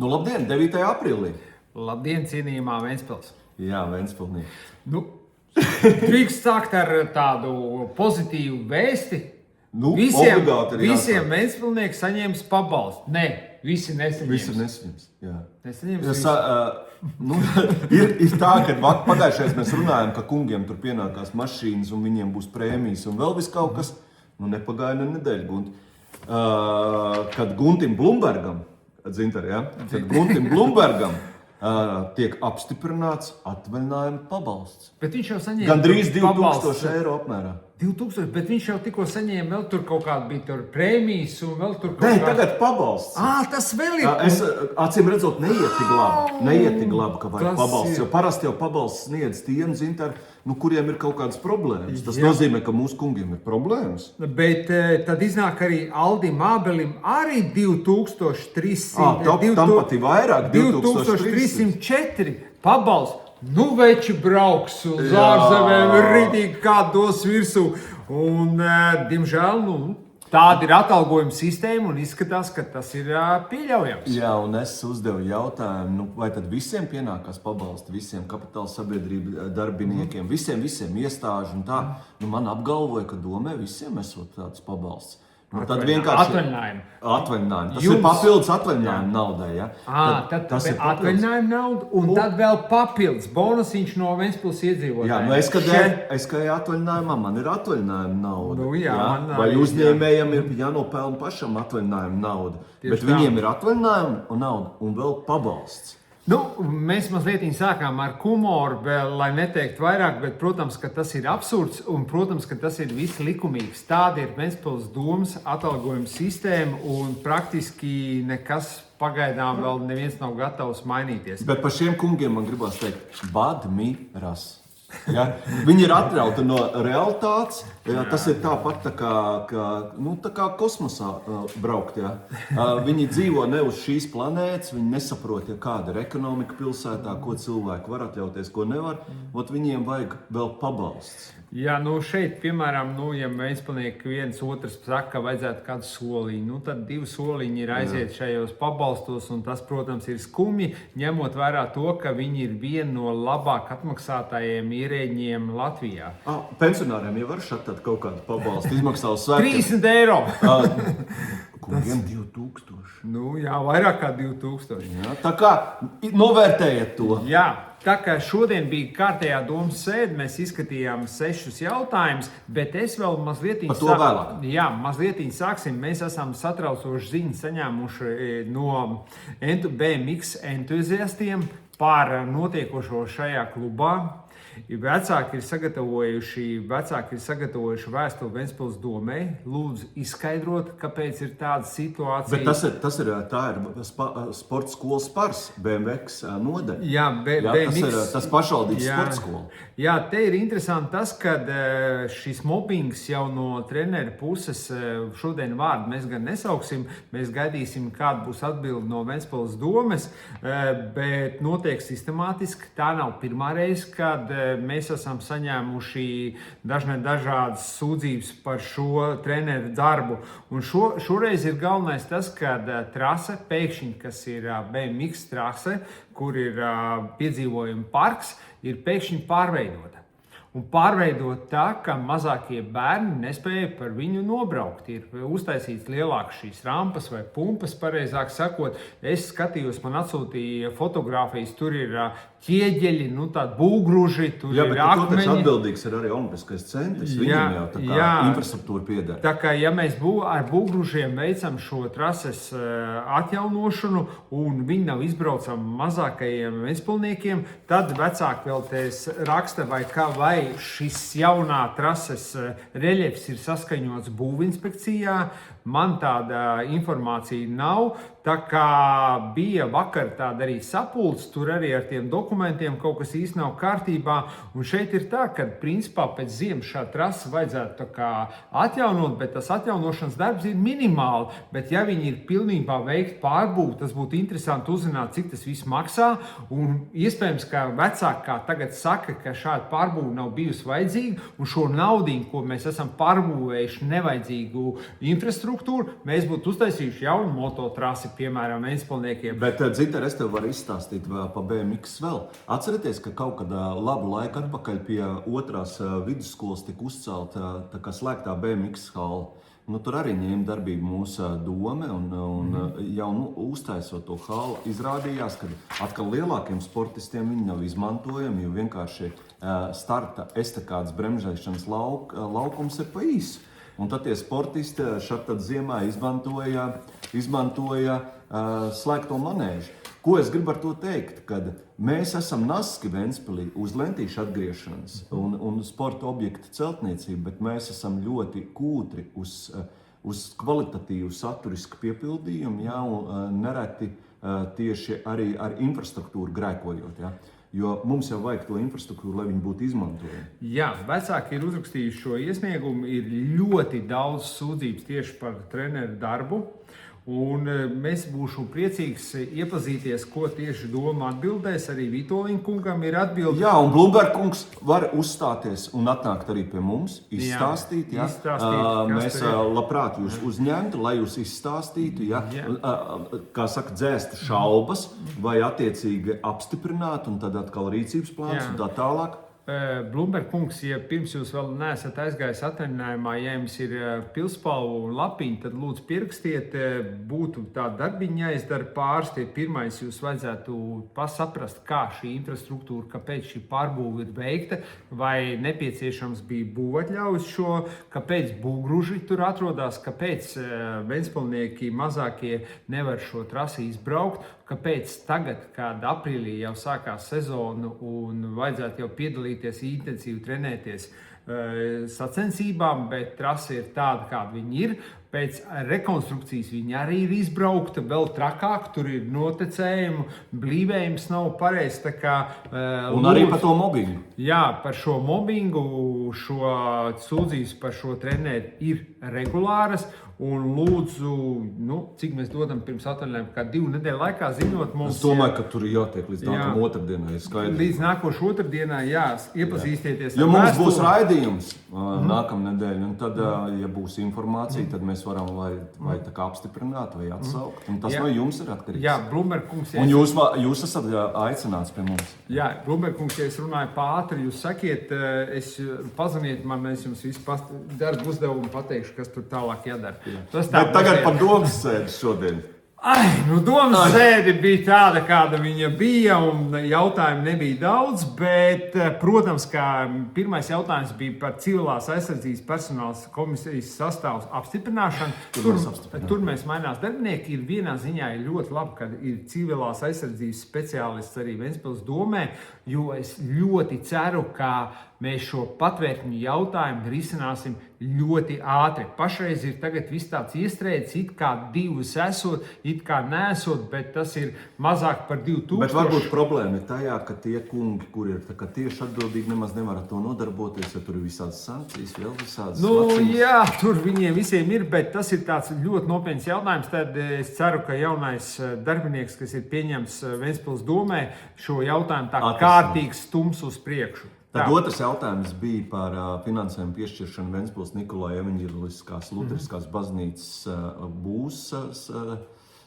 Nu, labdien, 9. aprīlī. Labdien, cienījamā Ventspils. Jā, Ventspilnieki. Drīkst sākt ar tādu pozitīvu vēsti. Visiem Ventspilnieki saņems pabalstu. Nē, visi nesaņems. Visi nesaņems, jā. Nesaņems ir tā, ka pagājušais mēs runājam, ka kungiem tur pienākās mašīnas un viņiem būs prēmijas un vēl viss kaut kas. Nepagāja nedēļa, Gunti. Kad Guntim Blumbergam, tiek apstiprināts atvaļinājuma pabalsts. Bet viņš jau saņēma gandrīz 2000 eiro apmērā. 2000, bet viņš jau tikko saņēma vēl tur kaut kādu bija tur prēmijas un vēl tur kaut kāds... Nē, tagad pabalsts. Tas vēl ir. Es acīm redzot neiet tik labi, ka vajag pabalsts, jo parasti jau pabalsts sniedz tiem, kuriem ir kaut kādas problēmas. Tas nozīmē, ka mūsu kungiem ir problēmas. Bet tad iznāk arī Aldim Ābelim arī 2300. Tam pat ir vairāk, 2304 pabalsts. Veči brauks uz ārzemēm, ridīgi kādu dos virsū. Un, diemžēl, tāda ir atalgojuma sistēma un izskatās, ka tas ir pieļaujams. Jā, un es uzdevu jautājumu, vai tad visiem pienākās pabalsti, visiem kapitāla sabiedrību darbiniekiem, visiem iestāžu un tā. Man apgalvoja, ka domē visiem esot tāds pabalsts. Tad vienkārši atvaļinājumu. Tas ir papildus atvaļinājumu naudai. Ja? Tas ir atvaļinājumu nauda un tad vēl papildus bonusiņš no Ventspils iedzīvotājiem. Jā, es kā atvaļinājumā, man ir atvaļinājumu nauda. Vai uzņēmējiem ir jānopelna pašam atvaļinājumu nauda. Bet viņiem ir atvaļinājumu nauda un vēl pabalsts. Mēs mazliet sākām ar humoru, lai neteiktu vairāk, bet, protams, ka tas ir absurds un, protams, ka tas ir viss likumīgs. Tāda ir Ventspils domas atalgojuma sistēma un praktiski nekas pagaidām vēl neviens nav gatavs mainīties. Bet par šiem kungiem man gribas teikt, badmiras. Ja? Viņi ir atrauti no realitātes. Ja? Tas ir tāpat tā kā kosmosā braukt. Ja? Viņi dzīvo ne uz šīs planētas, viņi nesaprot, kāda ir ekonomika pilsētā, ko cilvēki var atļauties, ko nevar. Viņiem vajag vēl pabalsts. Jā, šeit, piemēram, ja Ventspilnieki viens otrs saka, ka vajadzētu kādu soliņu, tad 2 soliņi ir aiziet šajos pabalstos, un tas, protams, ir skumji, ņemot vērā to, ka viņi ir viena no labāk atmaksātājiem ierēģiem Latvijā. Pensionāriem jau var šatāt kaut kādu pabalstu, izmaksā uz svētkiem. 30 eiro! Kungiem 2000. Jā, vairāk kā 2000. Jā, tā kā novērtējiet to. Jā. Tā kā šodien bija kārtējā domas sēde, mēs izskatījām 6 jautājumus, bet es vēl mazliet sāksim. Mēs esam satraucošu ziņu saņēmuši no BMX entuziastiem par notiekošo šajā klubā. Vecāki ir sagatavojuši vēstuli Ventspils domai. Lūdzu, izskaidrot, kāpēc ir tāda situācija. Bet tā ir sporta skolas Spars, BMX nodaļa. Jā, tas pašvaldības sporta skola. Jā, te ir interesanti tas, ka šis mobbings jau no treneru puses šodien vārdu mēs gan nesauksim. Mēs gaidīsim, kāda būs atbilde no Ventspils domes, bet notiek sistemātiski. Tā nav pirmā reize, kad mēs esam saņēmuši dažādas sūdzības par šo treneru darbu. Un šoreiz ir galvenais tas, ka trase pēkšņi, kas ir BMX trase, kur ir piedzīvojuma parks, ir pēkšņi pārveidota. Un pārveidot tā, ka mazākie bērni nespēja par viņu nobraukt. Ir uztaisīts lielākas šīs rampas vai pumpas, pareizāk sakot. Es skatījos, man atsūtīja fotogrāfijas, tur ir ķieģeļi, tādi būgruži, tur ir akmeņi. Jā, bet atbildīgs ir arī Olimpiskais centrs. Viņam jau tā kā infrastruktūra pieder. Tā kā, ja mēs ar būgružiem veicam šo trases atjaunošanu un viņi nav izbraucami mazākajiem Ventspilniekiem, tad vecāki vēl raksta vai šis jaunā trases reļefs ir saskaņots būvinspekcijā. Man tāda informācija nav. Tā kā bija vakar tāda arī sapulce, tur arī ar tiem dokumentiem kaut kas īsti nav kārtībā. Un šeit ir tā, ka principā pēc ziemas šā trasa vajadzētu tā kā atjaunot, bet tas atjaunošanas darbs ir minimāli. Bet ja viņi ir pilnībā veikt pārbūvi, tas būtu interesanti uzzināt, cik tas viss maksā. Un iespējams, ka vecāki kā tagad saka, ka šāda pārbūve nav bijusi vajadzīga. Un šo naudiņu, ko mēs esam pārbūvējuši nevajadzīgu infrastruktūru, infrastruktūru, mēs būtu uztaisījuši jaunu mototrasi, piemēram, Ventspilsniekiem. Bet, Dziter, es tev varu izstāstīt pa BMX vēl. Atcerieties, ka kaut kad labu laiku atpakaļ pie otrās vidusskolas tika uzcelta tā kā slēgtā BMX hala. Tur arī ņēma darbību mūsu dome un jau uztaisot to halu, izrādījās, ka atkal lielākiem sportistiem viņi nav izmantojami, jo vienkārši starta estakādas bremžēšanas laukums ir pa īsu. Un tad tie sportisti šad ziemā izmantoja slēgto manēžu. Ko es gribu ar to teikt? Kad mēs esam naski Ventspilī uz lentīšu atgriešanas un sporta objektu celtniecību, bet mēs esam ļoti kūtri uz kvalitatīvu saturisku piepildījumu, ja, un nereti tieši arī ar infrastruktūru grēkojot. Ja. Jo mums jau vajag to infrastruktūru, lai viņi būtu izmantojami. Jā, vecāki ir uzrakstījuši šo iesniegumu, ir ļoti daudz sūdzības tieši par treneru darbu. Un mēs būšu priecīgs iepazīties, ko tieši doma atbildēs. Arī Vitoļņa kungam ir atbilde. Jā, un Blūmberga kungs var uzstāties un atnākt arī pie mums, izstāstīt. Jā. Mēs labprāt jūs uzņemtu, lai jūs izstāstītu, kā saka, dzēstu šaubas vai attiecīgi apstiprinātu un tad atkal rīcības plāns un tā tālāk. Blūmberga kungs, ja pirms jūs vēl neesat aizgājis atvaļinājumā, ja jums ir pilspalvu un lapiņi, tad lūdzu pierakstiet, būtu tā darbiņa jāizdara pāris. Pirmais jūs vajadzētu saprast, kā šī infrastruktūra, kāpēc šī pārbūve ir veikta, vai nepieciešams bija būvatļaujas šo, kāpēc būgruži tur atrodas, kāpēc ventspilsnieki mazākie nevar šo trasi izbraukt, kāpēc tagad, kad aprīlī jau sākās sezona un vajadzētu jau piedalīties, intensīvi trenēties sacensībām, bet trase ir tāda, kāda viņi ir. Pēc rekonstrukcijas viņi arī ir izbraukta, vēl trakāk, tur ir notecējumi, blīvējums nav pareizs. Un arī par to mobbingu. Jā, par šo mobbingu, šo sūdzības par šo treneri ir regulāras. Un lūdzu, cik mēs dodam pirms atvaļinājuma, kā 2 nedēļu laikā ziņot mums. Es domāju, ka tur ir jātiek līdz nākamā otrdienai. Līdz nākošai otrdienai, iepazīstieties. Jo mums būs raidījums nākamā nedēļa, un tad, ja būs informācija, tad mēs varam vai tā kā apstiprināt, vai atsaukt. Un tas no jums ir atkarīgs. Jā, Blūmberga kungs. Un jūs esat aicināts pie mums. Jā, Blūmberga kungs, ja es runāju pāri, jūs sakiet, pazvaniet man, mēs jums visu darbu uzdevumu pateikšu, kas tur tālāk jādara. Bet tagad par domas sēdi šodien. Domas sēde bija tāda, kāda viņa bija, un jautājumu nebija daudz, bet, protams, ka pirmais jautājums bija par civilās aizsardzības personāla komisijas sastāvu apstiprināšanu. Tur mēs mainās darbinieki. Ir vienā ziņā ir ļoti labi, ka ir civilās aizsardzības speciālists arī Ventspils domē, jo es ļoti ceru, ka mēs šo patvērtņu jautājumu risināsim ļoti ātri. Pašreiz ir tagad viss tāds iestrēdzis, it kā 2 esot, it kā nesot, bet tas ir mazāk par 2000. Bet varbūt problēma ir tajā, ka tie kungi, kuri ir tieši atbildīgi, nemaz nevar ar to nodarboties, ja tur ir visādas sankcijas, vēl visādas maksības. Jā, tur viņiem visiem ir, bet tas ir tāds ļoti nopietns jautājums. Tad es ceru, ka jaunais darbinieks, kas ir pieņemts Ventspils domē, šo jautājumu tā kārtīgi stums uz priekšu. Tad otrs jautājums bija par finansējumu piešķiršanu Ventspils Nikolaja evaņģeliskās luteriskās baznīcas būs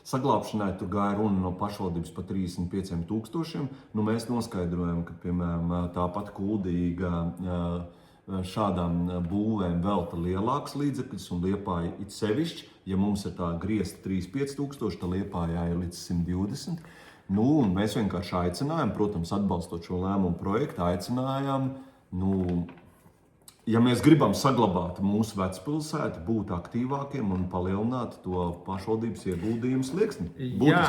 saglābšanai. Tur gāja runa no pašvaldības par 35,000. Mēs noskaidrojam, ka, piemēram, tāpat Kuldīga šādām būvēm velta lielāks līdzekļus un Liepāja it sevišķi. Ja mums ir tā griezta 35,000, tad Liepājā ir līdz 120. Un mēs vienkārši aicinājām, protams, atbalstot šo lēmumu projektu, aicinājām, ja mēs gribam saglabāt mūsu vecpilsētu, būt aktīvākiem un palielināt to pašvaldības ieguldījumu slieksni. Jā,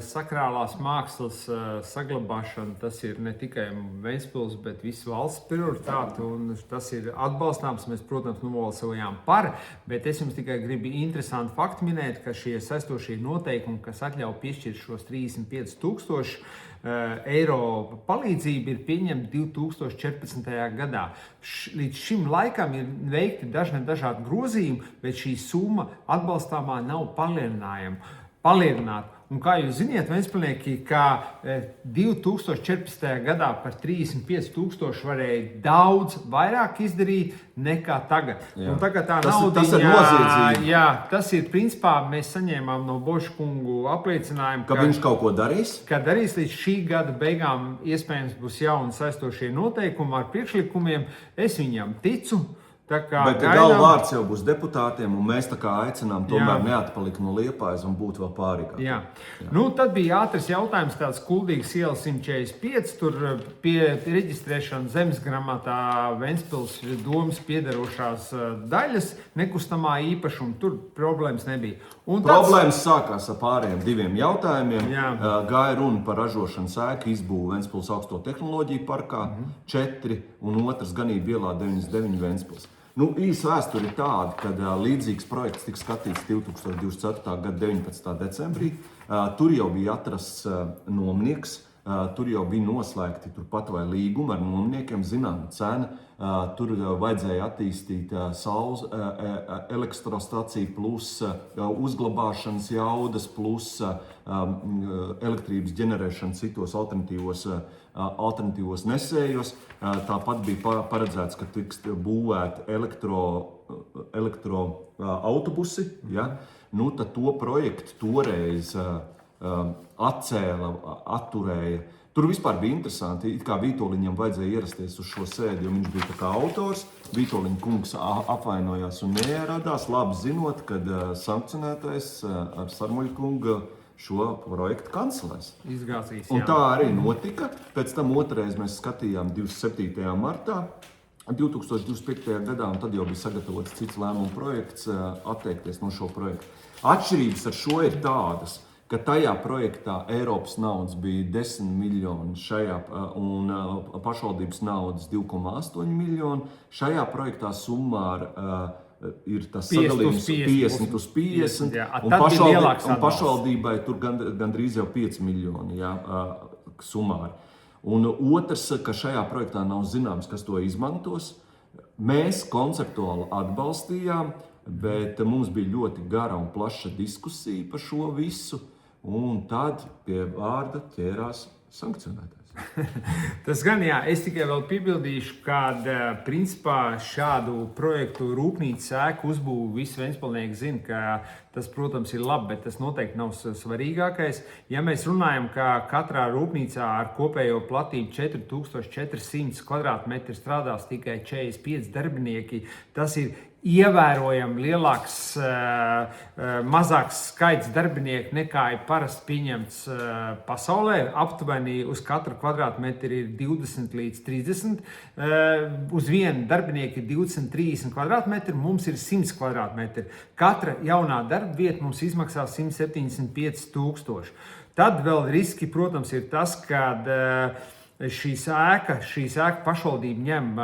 sakrālās mākslas saglabāšana, tas ir ne tikai Ventspils, bet visu valsts prioritāte, un tas ir atbalstāms. Mēs, protams, nobalsojām par, bet es jums tikai gribu interesantu faktu minēt, ka šie saistošie noteikumi, kas atļauj piešķirt šos 35,000 eiro palīdzību, ir pieņemta 2014. gadā. Līdz šim laikam ir veikti dažādi grozījumi, bet šī summa atbalstāmā nav palielināta. Un kā jūs zināt, Ventspilnieki, ka 2014. gadā par 35,000 varēja daudz vairāk izdarīt nekā tagad. Un tagad tā naudiņa, tas ir noziedzīgi. Jā, tas ir principā mēs saņēmām no Boša kungu apliecinājumu, Ka viņš kaut ko darīs? Ka darīs līdz šī gada beigām, iespējams, būs jauni saistošie noteikumi ar priekšlikumiem. Es viņam ticu. Bet galvvārds jau būs deputātiem, un mēs tā kā aicinām tomēr neatpalikt no Liepājas un būt vēl pārīgā. Jā. Nu, tad bija ātrs jautājums, tāds Kuldīgas iela 145, tur pie reģistrēšana zemesgrāmatā Ventspils domas piedarošās daļas, nekustamā īpašuma, tur problēmas nebija. Problēmas sākās ar pārējiem 2 jautājumiem. Gāja runa par ražošanas ēku izbūvi Ventspils augsto tehnoloģiju parkā, 4, un otrs ganība ielā 99 Ventspils. Nu, īsa vēsture ir tāda, ka līdzīgs projekts tika skatīts 2024. gada 19. decembrī. Tur jau bija atrasts nomnieks, tur jau bija noslēgti turpat vai līgumi ar nomniekiem, zināma cena. Tur vajadzēja attīstīt saules elektrostaciju plus uzglabāšanas jaudas plus elektrības ģenerēšana citos alternatīvos nesējos. Tāpat bija paredzēts, ka tiks būvēti elektroautobusi. Ja? Nu, tad to projektu toreiz atcēla, atturēja. Tur vispār bija interesanti, it kā Vītoliņam vajadzēja ierasties uz šo sēdi, jo viņš bija tā kā autors. Vītoliņa kungs apvainojās un neieradās, labi zinot, kad sankcionētais ar Sarmuļa kunga šo projektu kancelēs. Izgāzīs, un tā arī notika. Pēc tam otrais mēs skatījām 27. martā 2025. gadā, un tad jau bija sagatavots cits lēmuma projekts atteikties no šo projektu. Atšķirības ar šo ir tādas, ka tajā projektā Eiropas naudas bija 10 miljoni un pašvaldības naudas 2,8 miljoni. Šajā projektā summā ir tas sadalījums 50 uz 50, un pašvaldībai tur gandrīz jau 5 miljoni summāri. Un otrs, ka šajā projektā nav zināms, kas to izmantos. Mēs konceptuāli atbalstījām, bet mums bija ļoti gara un plaša diskusija par šo visu. Un tad pie vārda ķērās sankcionētājs. Tas gan jā, es tikai vēl piebildīšu, ka principā šādu projektu rūpnīcas ēku uzbūvi visi ventspilnieki zina, ka tas, protams, ir labi, bet tas noteikti nav svarīgākais. Ja mēs runājam, ka katrā rūpnīcā ar kopējo platību 4400 kvadrātmetri strādās tikai 45 darbinieki, tas ir ievērojami lielāks, mazāks skaits darbinieku nekā ir parasti pieņemts pasaulē. Aptuveni uz katru kvadrātmetru ir 20 līdz 30. Uz vienu darbinieku ir 230 kvadrātmetri, mums ir 100 kvadrātmetri. Katra jaunā darba vieta mums izmaksā 175 000. Tad vēl riski, protams, ir tas, kad šīs ēka pašvaldība ņem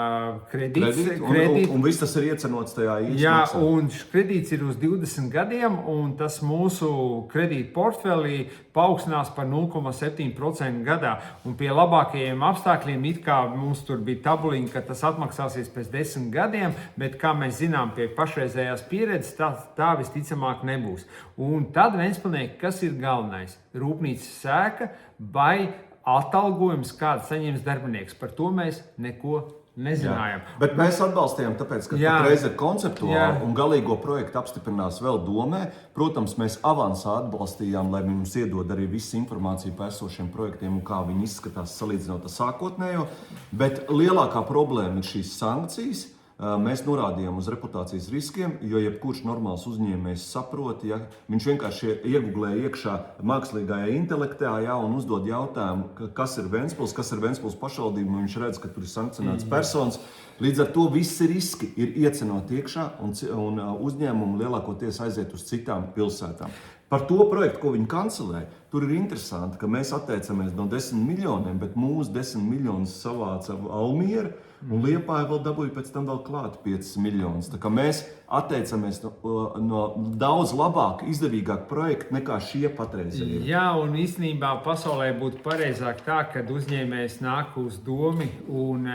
kredītus. Un viss tas ir iecenots tajā īstenībā. Jā, un kredīts ir uz 20 gadiem, un tas mūsu kredīta portfelī paaugstinās par 0,7% gadā. Un pie labākajiem apstākļiem it kā mums tur bija tabuliņa, ka tas atmaksāsies pēc 10 gadiem, bet kā mēs zinām pie pašreizējās pieredzes, tā visticamāk nebūs. Un tad Ventspilnieki, kas ir galvenais? Rūpnīcas ēka vai atalgojums, kāds saņems darbinieks. Par to mēs neko nezinājām. Bet mēs atbalstījām, tāpēc, ka patreiz ir konceptuāli un galīgo projektu apstiprinās vēl domē. Protams, mēs avansā atbalstījām, lai mums iedod arī visu informāciju par esošiem projektiem un kā viņi izskatās salīdzinot ar sākotnējo. Bet lielākā problēma ir šīs sankcijas. Mēs norādījām uz reputācijas riskiem, jo jebkurš normāls uzņēmējs saprot, ja viņš vienkārši iegooglē iekšā mākslīgajā intelektā un uzdod jautājumu, kas ir Ventspils pašvaldība, un viņš redz, ka tur ir sankcionēts personas. Līdz ar to visi riski ir iecenot iekšā un uzņēmumi lielākoties aiziet uz citām pilsētām. Par to projektu, ko viņi kancelē, tur ir interesanti, ka mēs atteicamies no 10 miljoniem, bet mūsu 10 miljonus savāca Almiera, un Liepāja vēl dabūja pēc tam vēl klāt 5 miljonus. Tā kā mēs atteicamies no daudz labāk, izdevīgāk projekta nekā šie patreizie. Jā, un īstenībā pasaulē būtu pareizāk tā, kad uzņēmējs nāk uz domu un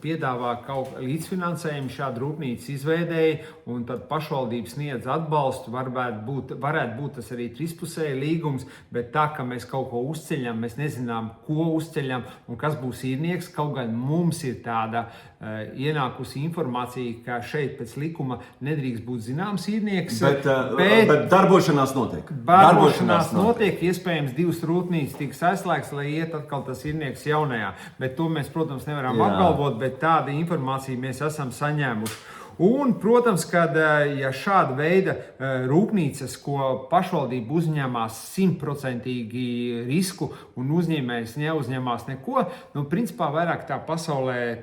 piedāvā kaut līdzfinansējumu šādu rūpnīcu izveidēji, un tad pašvaldība sniedz atbalstu. Varētu būt tas arī trīspusēji līgums, bet tā, ka mēs kaut ko uzceļam, mēs nezinām, ko uzceļam un kas būs īrnieks. Kaut gan mums ir tāda ienākusi informācija, ka šeit pēc likuma nedrīkst būt zināms īrnieks. Bet darbošanās notiek. Darbošanās notiek, iespējams, 2 rūpnīcas tiks aizslēgts, lai iet atkal tas īrnieks jaunajā. Bet to mēs, protams, nevaram apgalvot, bet tādu informāciju mēs esam saņēmuši. Un, protams, kad ja šāda veida rūpnīcas, ko pašvaldība uzņemās 100% risku un uzņēmējs neuzņemās neko, principā vairāk tā pasaulē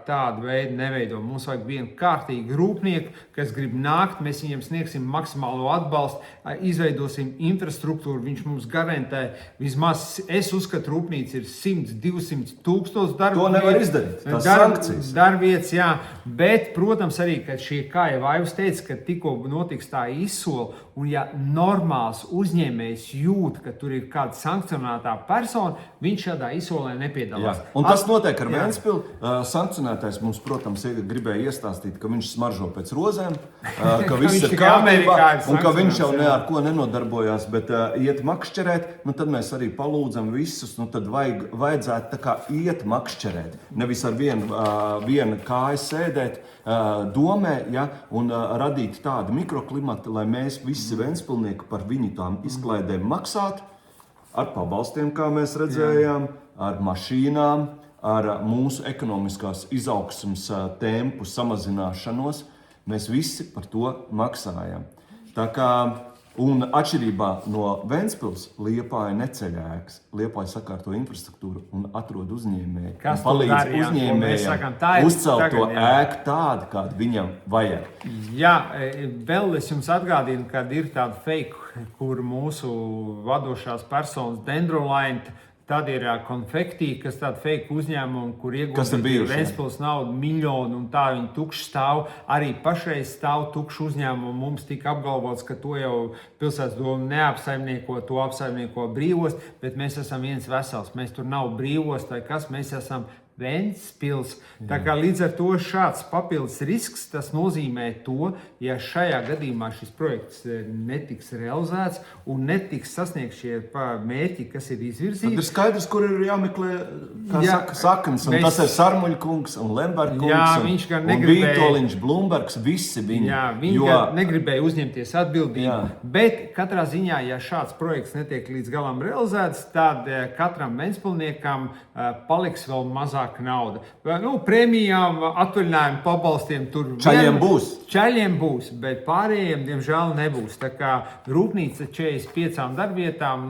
tādu veidu neveido. Mums vajag vienu kārtīgu rūpnieku, kas grib nākt, mēs viņiem sniegsim maksimālo atbalstu, izveidosim infrastruktūru, viņš mums garantē vismaz, es uzskatu, rūpnīca ir 100-200 tūkstoši darba. To nevar izdarīt, tās sankcijas. Darbvietas, jā, bet, protams, arī kad šie, kā jau Aivs teica, ka tikko notiks tā izsole, un ja normāls uzņēmējs jūt, ka tur ir kāda sankcionētā persona, viņš šādā izsolē nepiedalās. Jā. Un tas notiek ar Ventspili. Sankcionētais mums, protams, gribēja iestāstīt, ka viņš smaržo pēc rozēm, ka viss ir kārtībā, un ka viņš jau ar ko nenodarbojās, bet iet makšķerēt, tad mēs arī palūdzam visus, tad vajadzētu tā kā iet makšķerēt, nevis ar vienu kāju sēdēt, domē, un radīt tādu mikroklimatu, lai mēs visi ventspilnieki par viņu tām izklaidēm maksātu ar pabalstiem, kā mēs redzējām, ar mašīnām, ar mūsu ekonomiskās izaugsmes tempu samazināšanos. Mēs visi par to maksājam. Tā kā, un atšķirībā no Ventspils, Liepāja neceļ ēkas. Liepāja sakārto infrastruktūru un atrod uzņēmēju. Kas un palīdz uzņēmējiem uzcelt to ēku tādu, kādu viņam vajag. Jā, vēl es jums atgādinu, kad ir tāda fake, kur mūsu vadošās personas Dendrolaina, tad ir konfektī, kas tāda fake uzņēmuma, kur ieguldīja Ventspils naudu miljonu, un tā viņi tukši stāv. Arī pašreiz stāv tukši uzņēmumu. Mums tika apgalvots, ka to jau pilsētas doma neapsaimnieko, to apsaimnieko brīvost, bet mēs esam viens vesels. Mēs tur nav brīvost vai kas, mēs esam Ventspils. Tā kā līdz ar to šāds papildus risks, tas nozīmē to, ja šajā gadījumā šis projekts netiks realizēts un netiks sasniegt šie mērķi, kas ir izvirzīti. Tad ir skaidrs, kur ir jāmeklē, saknes, un tas ir Sarmuļa kungs un Lemberga kungs un Vītoliņš, Blumbergs, visi viņi. Jā, viņi negribēja uzņemties atbildību, bet katrā ziņā, ja šāds projekts netiek līdz galam realizēts, tad katram ventspilniekam paliks vēl mazāk nauda. Prēmijām, atvaļinājumu pabalstiem tur Čaļiem būs, bet pārējiem, diemžēl, nebūs. Tā kā rūpnīca 45 darbvietām,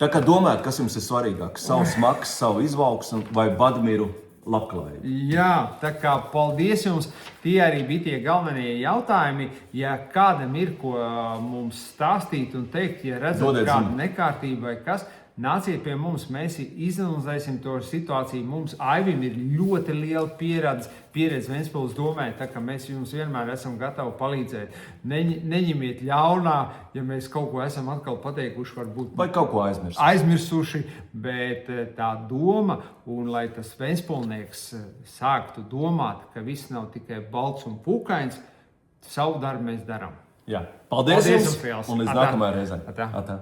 Tā kā domājat, kas jums ir svarīgāk? Savs maks, savu izvalksmu vai Badmiru labklājību? Jā, tā kā paldies jums. Tie arī bija tie galvenie jautājumi. Ja kādam ir ko mums stāstīt un teikt, ja redzat kādu nekārtību vai kas, nāciet pie mums, mēs izanalizēsim to situāciju. Mums Aivim ir ļoti liela pieredze Ventspils domē, tā ka mēs jums vienmēr esam gatavi palīdzēt. Neņemiet ļaunā, ja mēs kaut ko esam atkal pateikuši, varbūt vai kaut ko aizmirsuši, bet tā doma, un lai tas ventspilnieks sāktu domāt, ka viss nav tikai balts un pukains, savu darbu mēs darām. Jā. Paldies jums, un līdz nākamajai reizei. Atā.